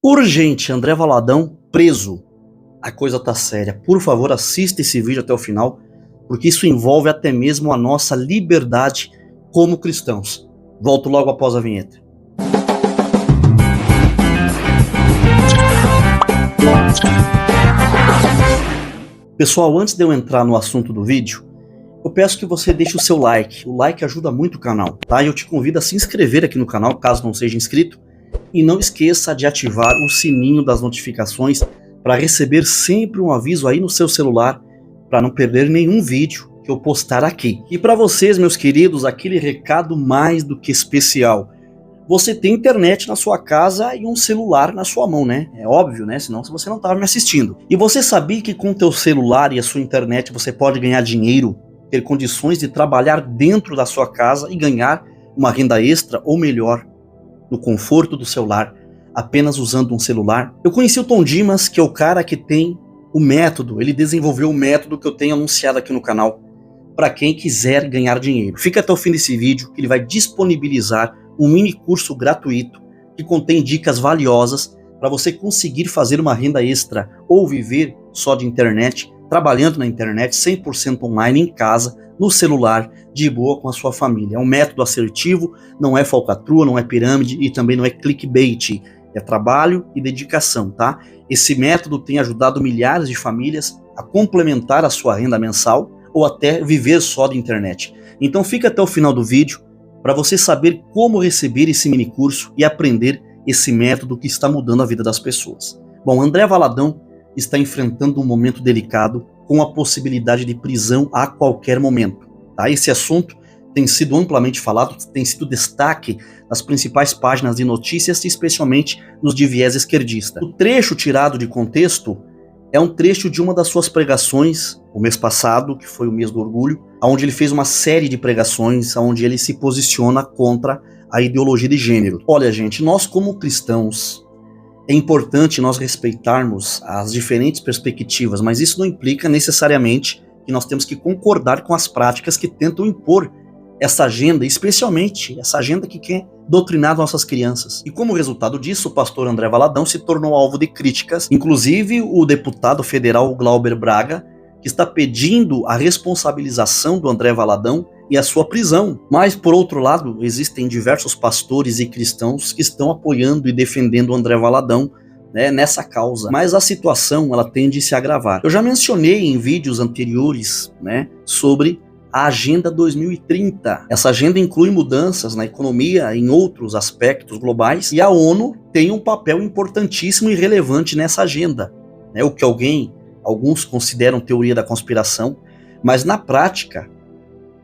Urgente, André Valadão preso. A coisa tá séria. Por favor, assista esse vídeo até o final, porque isso envolve até mesmo a nossa liberdade como cristãos. Volto logo após a vinheta. Pessoal, antes de eu entrar no assunto do vídeo, eu peço que você deixe o seu like. O like ajuda muito o canal, tá? E eu te convido a se inscrever aqui no canal, caso não seja inscrito. E não esqueça de ativar o sininho das notificações para receber sempre um aviso aí no seu celular, para não perder nenhum vídeo que eu postar aqui. E para vocês, meus queridos, aquele recado mais do que especial. Você tem internet na sua casa e um celular na sua mão, né? É óbvio, né? Senão você não estava me assistindo. E você sabia que com o teu celular e a sua internet você pode ganhar dinheiro, ter condições de trabalhar dentro da sua casa e ganhar uma renda extra, ou melhor, no conforto do seu lar, apenas usando um celular? Eu conheci o Tom Dimas, que é o cara que tem o método, ele desenvolveu o método que eu tenho anunciado aqui no canal, para quem quiser ganhar dinheiro. Fica até o fim desse vídeo, que ele vai disponibilizar um mini curso gratuito, que contém dicas valiosas para você conseguir fazer uma renda extra, ou viver só de internet, trabalhando na internet 100% online em casa, no celular, de boa com a sua família. É um método assertivo, não é falcatrua, não é pirâmide e também não é clickbait. É trabalho e dedicação, tá? Esse método tem ajudado milhares de famílias a complementar a sua renda mensal ou até viver só de internet. Então fica até o final do vídeo para você saber como receber esse mini curso e aprender esse método que está mudando a vida das pessoas. Bom, André Valadão está enfrentando um momento delicado, com a possibilidade de prisão a qualquer momento. Tá? Esse assunto tem sido amplamente falado, tem sido destaque nas principais páginas de notícias, especialmente nos de viés esquerdista. O trecho tirado de contexto é um trecho de uma das suas pregações, o mês passado, que foi o mês do orgulho, onde ele fez uma série de pregações, onde ele se posiciona contra a ideologia de gênero. Olha, gente, nós como cristãos, é importante nós respeitarmos as diferentes perspectivas, mas isso não implica necessariamente que nós temos que concordar com as práticas que tentam impor essa agenda, especialmente essa agenda que quer doutrinar nossas crianças. E como resultado disso, o pastor André Valadão se tornou alvo de críticas, inclusive o deputado federal Glauber Braga, que está pedindo a responsabilização do André Valadão e a sua prisão. Mas, por outro lado, existem diversos pastores e cristãos que estão apoiando e defendendo o André Valadão, né, nessa causa. Mas a situação ela tende a se agravar. Eu já mencionei em vídeos anteriores, né, sobre a Agenda 2030. Essa agenda inclui mudanças na economia e em outros aspectos globais, e a ONU tem um papel importantíssimo e relevante nessa agenda, né, o que alguns consideram teoria da conspiração, mas na prática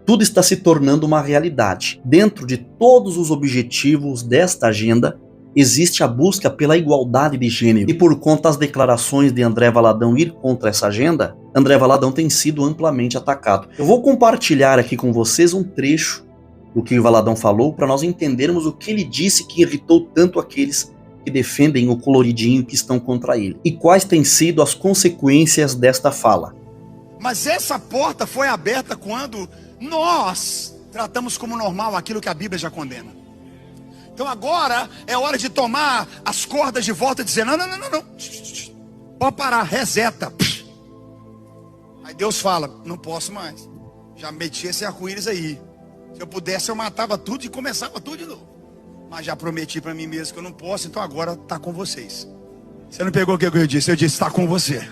tudo está se tornando uma realidade. Dentro de todos os objetivos desta agenda, existe a busca pela igualdade de gênero. E por conta das declarações de André Valadão ir contra essa agenda, André Valadão tem sido amplamente atacado. Eu vou compartilhar aqui com vocês um trecho do que o Valadão falou, para nós entendermos o que ele disse que irritou tanto aqueles que defendem o coloridinho que estão contra ele. E quais têm sido as consequências desta fala. Mas essa porta foi aberta quando nós tratamos como normal aquilo que a Bíblia já condena. Então agora é hora de tomar as cordas de volta e dizer, não. Pode parar, reseta. Aí Deus fala, não posso mais. Já meti esse arco-íris aí. Se eu pudesse eu matava tudo e começava tudo de novo. Mas já prometi para mim mesmo que eu não posso, então agora está com vocês. Você não pegou o que eu disse? Eu disse, está com você.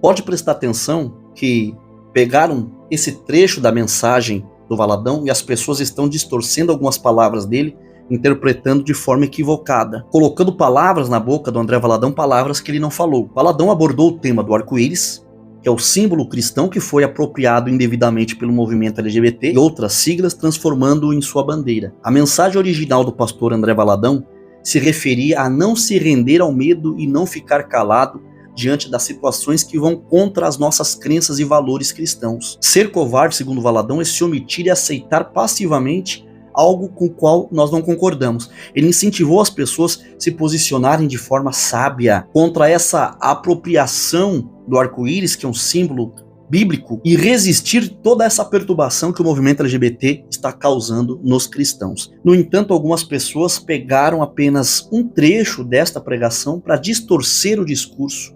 Pode prestar atenção que pegaram esse trecho da mensagem do Valadão e as pessoas estão distorcendo algumas palavras dele, interpretando de forma equivocada, colocando palavras na boca do André Valadão, palavras que ele não falou. Valadão abordou o tema do arco-íris, que é o símbolo cristão que foi apropriado indevidamente pelo movimento LGBT e outras siglas, transformando-o em sua bandeira. A mensagem original do pastor André Valadão se referia a não se render ao medo e não ficar calado diante das situações que vão contra as nossas crenças e valores cristãos. Ser covarde, segundo Valadão, é se omitir e aceitar passivamente algo com o qual nós não concordamos. Ele incentivou as pessoas a se posicionarem de forma sábia contra essa apropriação do arco-íris, que é um símbolo bíblico e resistir toda essa perturbação que o movimento LGBT está causando nos cristãos. No entanto, algumas pessoas pegaram apenas um trecho desta pregação para distorcer o discurso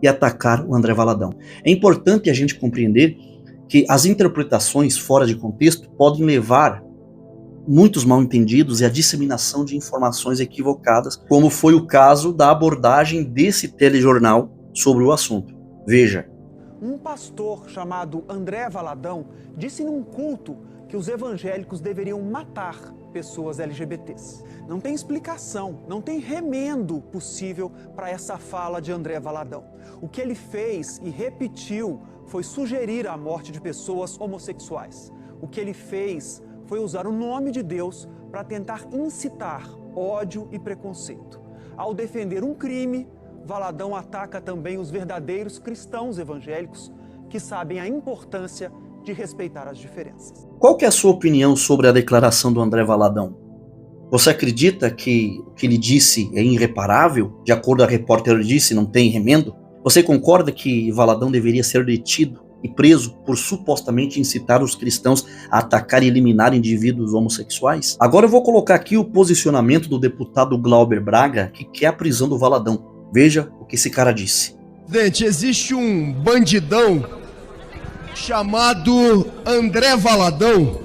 e atacar o André Valadão. É importante a gente compreender que as interpretações fora de contexto podem levar muitos mal-entendidos e a disseminação de informações equivocadas, como foi o caso da abordagem desse telejornal sobre o assunto. Veja. Um pastor chamado André Valadão disse num culto que os evangélicos deveriam matar pessoas LGBTs. Não tem explicação, não tem remendo possível para essa fala de André Valadão. O que ele fez e repetiu foi sugerir a morte de pessoas homossexuais. O que ele fez foi usar o nome de Deus para tentar incitar ódio e preconceito. Ao defender um crime, Valadão ataca também os verdadeiros cristãos evangélicos que sabem a importância de respeitar as diferenças. Qual que é a sua opinião sobre a declaração do André Valadão? Você acredita que o que ele disse é irreparável? De acordo com a repórter disse, não tem remendo? Você concorda que Valadão deveria ser detido e preso por supostamente incitar os cristãos a atacar e eliminar indivíduos homossexuais? Agora eu vou colocar aqui o posicionamento do deputado Glauber Braga, que quer a prisão do Valadão. Veja o que esse cara disse. Gente, existe um bandidão chamado André Valadão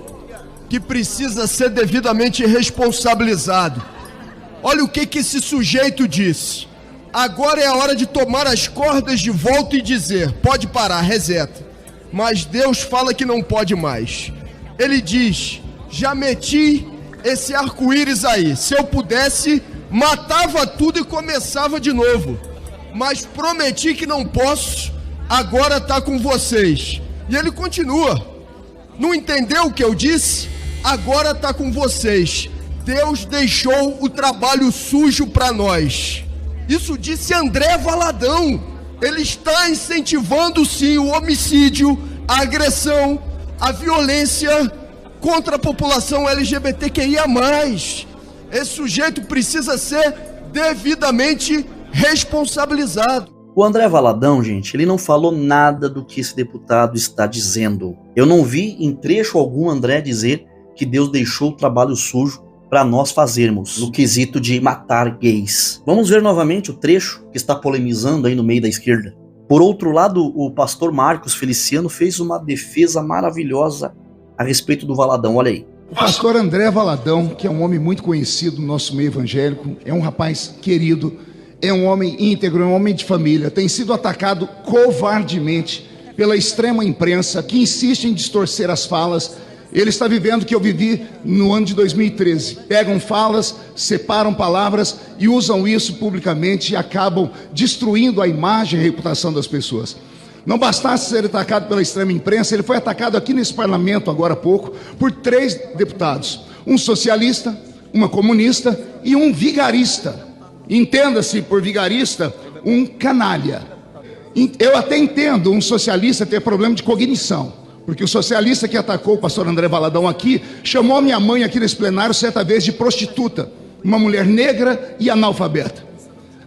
que precisa ser devidamente responsabilizado. Olha o que esse sujeito disse. Agora é a hora de tomar as cordas de volta e dizer, pode parar, reseta. Mas Deus fala que não pode mais. Ele diz, já meti esse arco-íris aí. Se eu pudesse, matava tudo e começava de novo. Mas prometi que não posso, agora tá com vocês. E ele continua. Não entendeu o que eu disse? Agora tá com vocês. Deus deixou o trabalho sujo para nós. Isso disse André Valadão. Ele está incentivando sim o homicídio, a agressão, a violência contra a população LGBTQIA+. Esse sujeito precisa ser devidamente responsabilizado. O André Valadão, gente, ele não falou nada do que esse deputado está dizendo. Eu não vi em trecho algum André dizer que Deus deixou o trabalho sujo para nós fazermos, no quesito de matar gays. Vamos ver novamente o trecho que está polemizando aí no meio da esquerda. Por outro lado, o pastor Marcos Feliciano fez uma defesa maravilhosa a respeito do Valadão, olha aí. O pastor André Valadão, que é um homem muito conhecido no nosso meio evangélico, é um rapaz querido, é um homem íntegro, é um homem de família, tem sido atacado covardemente pela extrema imprensa que insiste em distorcer as falas. Ele está vivendo o que eu vivi no ano de 2013. Pegam falas, separam palavras e usam isso publicamente e acabam destruindo a imagem e a reputação das pessoas. Não bastasse ser atacado pela extrema imprensa, ele foi atacado aqui nesse parlamento agora há pouco por 3 deputados. Um socialista, uma comunista e um vigarista. Entenda-se por vigarista, um canalha. Eu até entendo um socialista ter problema de cognição, porque o socialista que atacou o pastor André Valadão aqui, chamou a minha mãe aqui nesse plenário certa vez de prostituta, uma mulher negra e analfabeta.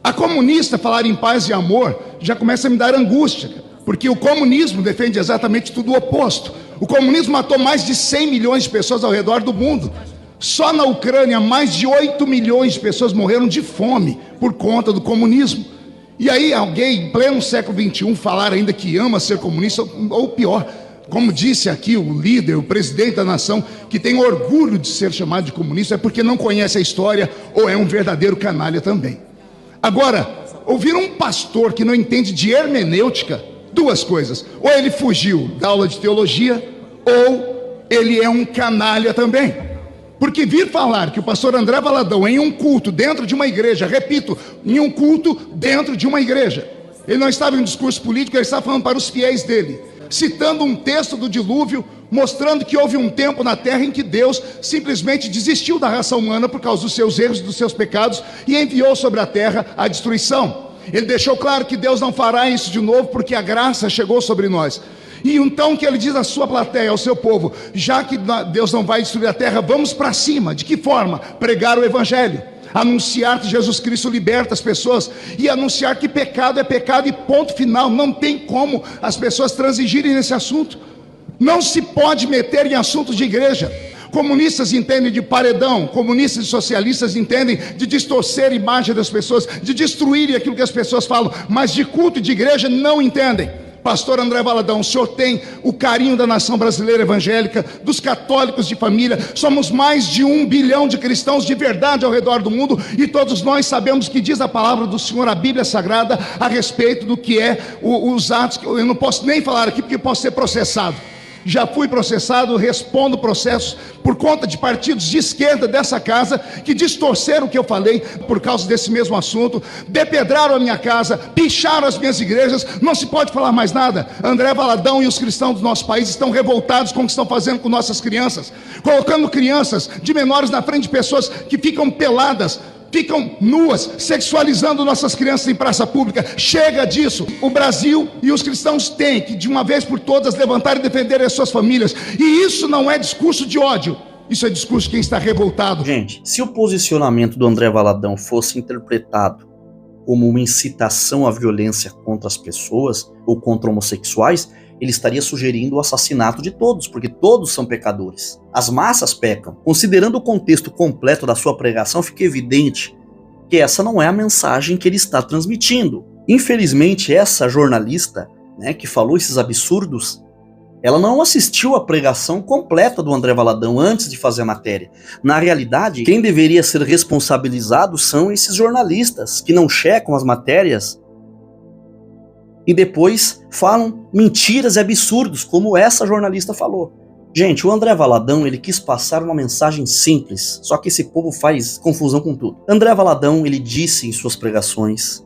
A comunista falar em paz e amor já começa a me dar angústia, porque o comunismo defende exatamente tudo o oposto. O comunismo matou mais de 100 milhões de pessoas ao redor do mundo. Só na Ucrânia, mais de 8 milhões de pessoas morreram de fome por conta do comunismo. E aí alguém, em pleno século XXI, falar ainda que ama ser comunista, ou pior, como disse aqui o líder, o presidente da nação, que tem orgulho de ser chamado de comunista, é porque não conhece a história ou é um verdadeiro canalha também. Agora, ouvir um pastor que não entende de hermenêutica, 2 coisas: ou ele fugiu da aula de teologia, ou ele é um canalha também. Porque vir falar que o pastor André Valadão em um culto dentro de uma igreja, repito, em um culto dentro de uma igreja, ele não estava em um discurso político, ele estava falando para os fiéis dele, citando um texto do dilúvio, mostrando que houve um tempo na terra em que Deus simplesmente desistiu da raça humana por causa dos seus erros e dos seus pecados e enviou sobre a terra a destruição. Ele deixou claro que Deus não fará isso de novo porque a graça chegou sobre nós. E então que ele diz à sua plateia, ao seu povo: já que Deus não vai destruir a terra, vamos para cima. De que forma? Pregar o evangelho. anunciar que Jesus Cristo liberta as pessoas e anunciar que pecado é pecado e ponto final. Não tem como as pessoas transigirem nesse assunto. Não se pode meter em assuntos de igreja. Comunistas entendem de paredão, comunistas e socialistas entendem de distorcer a imagem das pessoas, de destruírem aquilo que as pessoas falam, mas de culto e de igreja não entendem. Pastor André Valadão, o senhor tem o carinho da nação brasileira evangélica, dos católicos de família. Somos mais de 1 bilhão de cristãos de verdade ao redor do mundo, e todos nós sabemos que diz a palavra do Senhor, a Bíblia Sagrada, a respeito do que é os atos. Eu não posso nem falar aqui porque posso ser processado. Já fui processado, respondo processos por conta de partidos de esquerda dessa casa que distorceram o que eu falei por causa desse mesmo assunto, depedraram a minha casa, picharam as minhas igrejas. Não se pode falar mais nada. André Valadão e os cristãos do nosso país estão revoltados com o que estão fazendo com nossas crianças, colocando crianças de menores na frente de pessoas que ficam peladas, ficam nuas, sexualizando nossas crianças em praça pública. Chega disso. O Brasil e os cristãos têm que, de uma vez por todas, levantar e defender as suas famílias. E isso não é discurso de ódio. Isso é discurso de quem está revoltado. Gente, se o posicionamento do André Valadão fosse interpretado como uma incitação à violência contra as pessoas ou contra homossexuais, ele estaria sugerindo o assassinato de todos, porque todos são pecadores. As massas pecam. Considerando o contexto completo da sua pregação, fica evidente que essa não é a mensagem que ele está transmitindo. Infelizmente, essa jornalista, que falou esses absurdos, ela não assistiu à pregação completa do André Valadão antes de fazer a matéria. Na realidade, quem deveria ser responsabilizado são esses jornalistas que não checam as matérias e depois falam mentiras e absurdos, como essa jornalista falou. Gente, o André Valadão, ele quis passar uma mensagem simples, só que esse povo faz confusão com tudo. André Valadão, ele disse em suas pregações,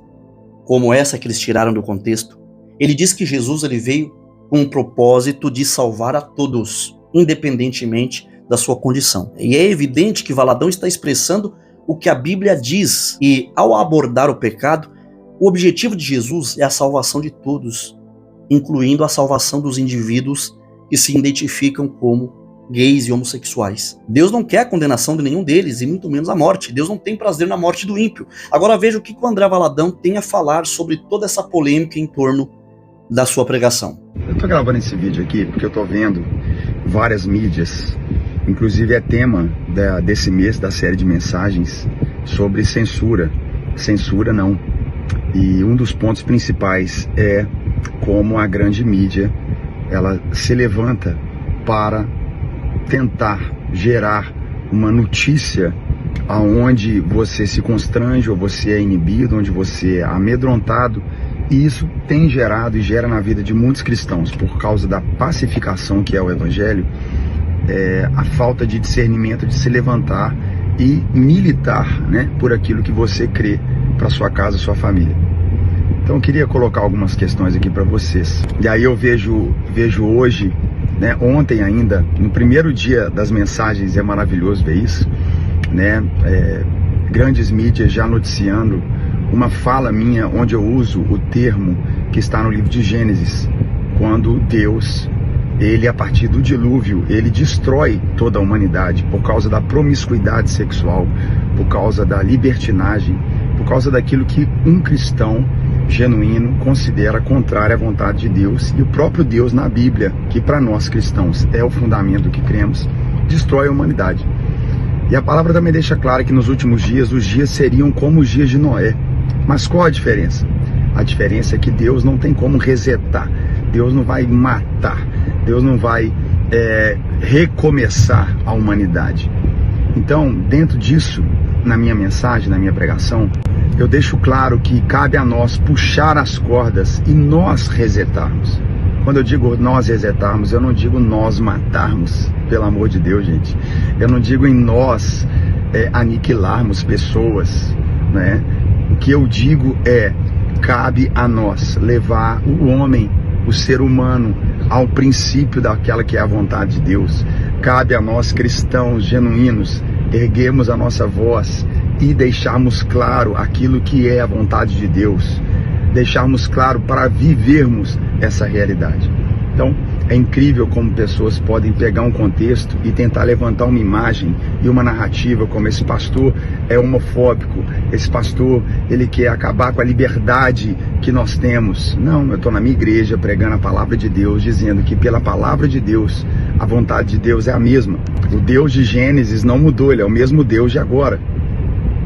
como essa que eles tiraram do contexto, ele disse que Jesus ele veio com o propósito de salvar a todos, independentemente da sua condição. E é evidente que Valadão está expressando o que a Bíblia diz, e ao abordar o pecado, o objetivo de Jesus é a salvação de todos, incluindo a salvação dos indivíduos que se identificam como gays e homossexuais. Deus não quer a condenação de nenhum deles, e muito menos a morte. Deus não tem prazer na morte do ímpio. Agora veja o que o André Valadão tem a falar sobre toda essa polêmica em torno da sua pregação. Eu estou gravando esse vídeo aqui porque eu estou vendo várias mídias, inclusive é tema desse mês da série de mensagens sobre censura. Censura não. E um dos pontos principais é como a grande mídia ela se levanta para tentar gerar uma notícia aonde você se constrange ou você é inibido, onde você é amedrontado. E isso tem gerado e gera na vida de muitos cristãos, por causa da pacificação que é o Evangelho, a falta de discernimento de se levantar e militar, por aquilo que você crê para sua casa, sua família. Então eu queria colocar algumas questões aqui para vocês. E aí eu vejo hoje, ontem ainda, no primeiro dia das mensagens, é maravilhoso ver isso, grandes mídias já noticiando uma fala minha onde eu uso o termo que está no livro de Gênesis, quando Deus, ele a partir do dilúvio, ele destrói toda a humanidade por causa da promiscuidade sexual, por causa da libertinagem, por causa daquilo que um cristão genuíno considera contrário à vontade de Deus. E o próprio Deus na Bíblia, que para nós cristãos é o fundamento que cremos, destrói a humanidade. E a palavra também deixa claro que nos últimos dias, os dias seriam como os dias de Noé. Mas qual a diferença? A diferença é que Deus não tem como resetar, Deus não vai matar, Deus não vai recomeçar a humanidade. Então, dentro disso, na minha mensagem, na minha pregação, eu deixo claro que cabe a nós puxar as cordas e nós resetarmos. Quando eu digo nós resetarmos, eu não digo nós matarmos, pelo amor de Deus, gente. Eu não digo em nós aniquilarmos pessoas, O que eu digo cabe a nós levar o homem, o ser humano, ao princípio daquela que é a vontade de Deus. Cabe a nós, cristãos genuínos, erguermos a nossa voz e deixarmos claro aquilo que é a vontade de Deus, deixarmos claro para vivermos essa realidade. Então, É incrível como pessoas podem pegar um contexto e tentar levantar uma imagem e uma narrativa como esse pastor é homofóbico, esse pastor ele quer acabar com a liberdade que nós temos. Não, eu estou na minha igreja pregando a palavra de Deus, dizendo que pela palavra de Deus, a vontade de Deus é a mesma. O Deus de Gênesis não mudou, ele é o mesmo Deus de agora.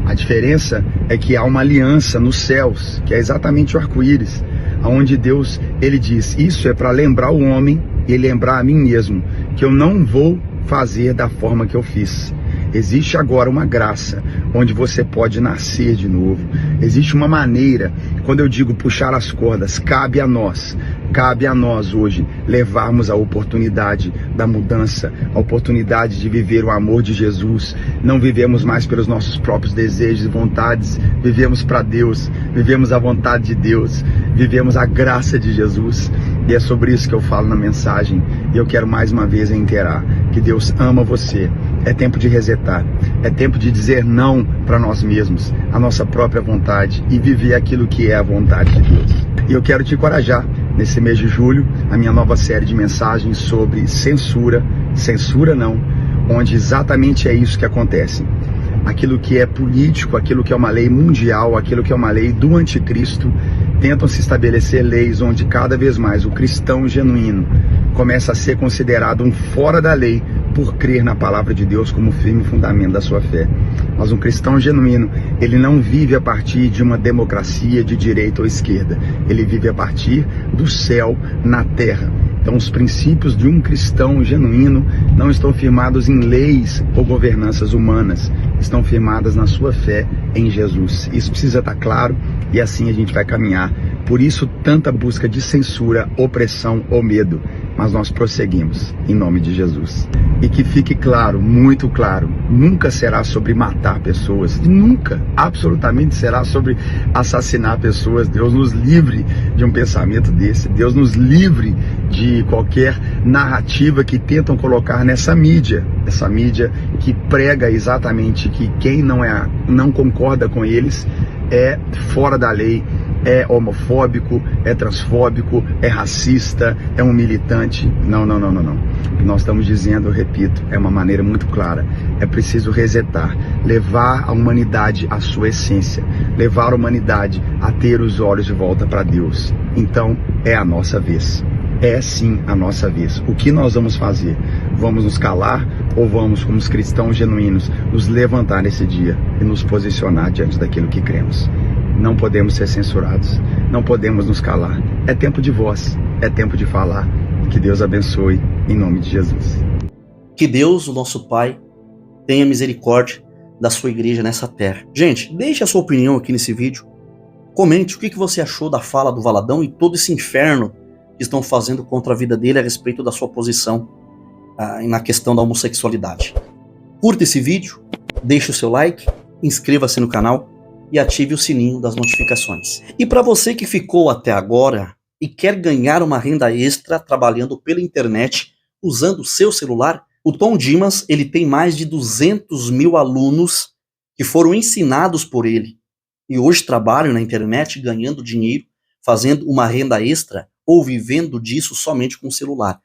A diferença é que há uma aliança nos céus, que é exatamente o arco-íris, onde Deus, ele diz, isso é para lembrar o homem e lembrar a mim mesmo, que eu não vou fazer da forma que eu fiz. Existe agora uma graça, onde você pode nascer de novo. Existe uma maneira, quando eu digo puxar as cordas, cabe a nós hoje levarmos a oportunidade da mudança, a oportunidade de viver o amor de Jesus. Não vivemos mais pelos nossos próprios desejos e vontades, vivemos para Deus, vivemos a vontade de Deus, vivemos a graça de Jesus. E é sobre isso que eu falo na mensagem. E eu quero mais uma vez reiterar que Deus ama você. É tempo de resetar, é tempo de dizer não para nós mesmos, a nossa própria vontade e viver aquilo que é a vontade de Deus. E eu quero te encorajar, nesse mês de julho, a minha nova série de mensagens sobre censura não, onde exatamente é isso que acontece. Aquilo que é político, aquilo que é uma lei mundial, aquilo que é uma lei do anticristo, tentam se estabelecer leis onde cada vez mais o cristão genuíno começa a ser considerado um fora da lei por crer na palavra de Deus como firme fundamento da sua fé. Mas um cristão genuíno, ele não vive a partir de uma democracia de direita ou esquerda. Ele vive a partir do céu na terra. Então os princípios de um cristão genuíno não estão firmados em leis ou governanças humanas, estão firmadas na sua fé em Jesus. Isso precisa estar claro e assim a gente vai caminhar. Por isso tanta busca de censura, opressão ou medo. Mas nós prosseguimos em nome de Jesus. E que fique claro, muito claro, nunca será sobre matar pessoas, nunca, absolutamente será sobre assassinar pessoas. Deus nos livre de um pensamento desse, Deus nos livre de qualquer narrativa que tentam colocar nessa mídia, essa mídia que prega exatamente que quem não concorda com eles é fora da lei, é homofóbico, é transfóbico, é racista, é um militante. Não. O que nós estamos dizendo, eu repito, é uma maneira muito clara. É preciso resetar, levar a humanidade à sua essência, levar a humanidade a ter os olhos de volta para Deus. Então, é a nossa vez. É sim a nossa vez. O que nós vamos fazer? Vamos nos calar ou vamos, como os cristãos genuínos, nos levantar nesse dia e nos posicionar diante daquilo que cremos? Não podemos ser censurados, não podemos nos calar. É tempo de voz, é tempo de falar. Que Deus abençoe, em nome de Jesus. Que Deus, o nosso Pai, tenha misericórdia da sua igreja nessa terra. Gente, deixe a sua opinião aqui nesse vídeo. Comente o que você achou da fala do Valadão e todo esse inferno que estão fazendo contra a vida dele a respeito da sua posição na questão da homossexualidade. Curta esse vídeo, deixe o seu like, inscreva-se no canal e ative o sininho das notificações. E para você que ficou até agora e quer ganhar uma renda extra trabalhando pela internet usando o seu celular, o Tom Dimas ele tem mais de 200 mil alunos que foram ensinados por ele e hoje trabalham na internet ganhando dinheiro, fazendo uma renda extra ou vivendo disso somente com o celular.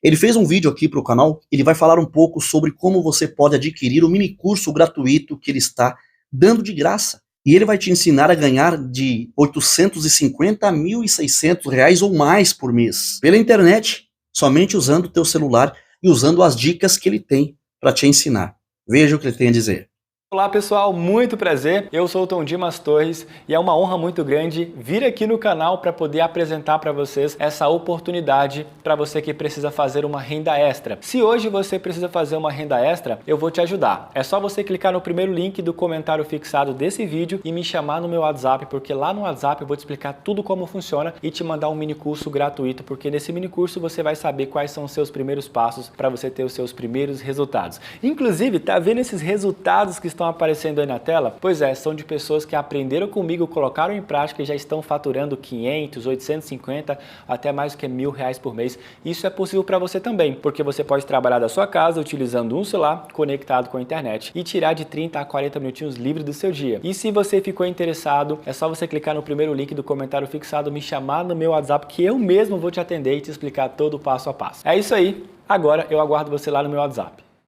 Ele fez um vídeo aqui para o canal, ele vai falar um pouco sobre como você pode adquirir o mini curso gratuito que ele está dando de graça. E ele vai te ensinar a ganhar de 850 a 1.600 reais ou mais por mês pela internet, somente usando o teu celular e usando as dicas que ele tem para te ensinar. Veja o que ele tem a dizer. Olá pessoal, muito prazer, eu sou o Tom Dimas Torres e é uma honra muito grande vir aqui no canal para poder apresentar para vocês essa oportunidade para você que precisa fazer uma renda extra. Se hoje você precisa fazer uma renda extra, eu vou te ajudar. É só você clicar no primeiro link do comentário fixado desse vídeo e me chamar no meu WhatsApp, porque lá no WhatsApp eu vou te explicar tudo como funciona e te mandar um mini curso gratuito, porque nesse mini curso você vai saber quais são os seus primeiros passos para você ter os seus primeiros resultados. Inclusive, tá vendo esses resultados que estão estão aparecendo aí na tela, pois é, são de pessoas que aprenderam comigo, colocaram em prática e já estão faturando 500, 850, até mais do que R$1.000 por mês. Isso é possível para você também, porque você pode trabalhar da sua casa utilizando um celular conectado com a internet e tirar de 30 a 40 minutinhos livres do seu dia. E se você ficou interessado, é só você clicar no primeiro link do comentário fixado, me chamar no meu WhatsApp que eu mesmo vou te atender e te explicar todo o passo a passo. É isso aí, agora eu aguardo você lá no meu WhatsApp.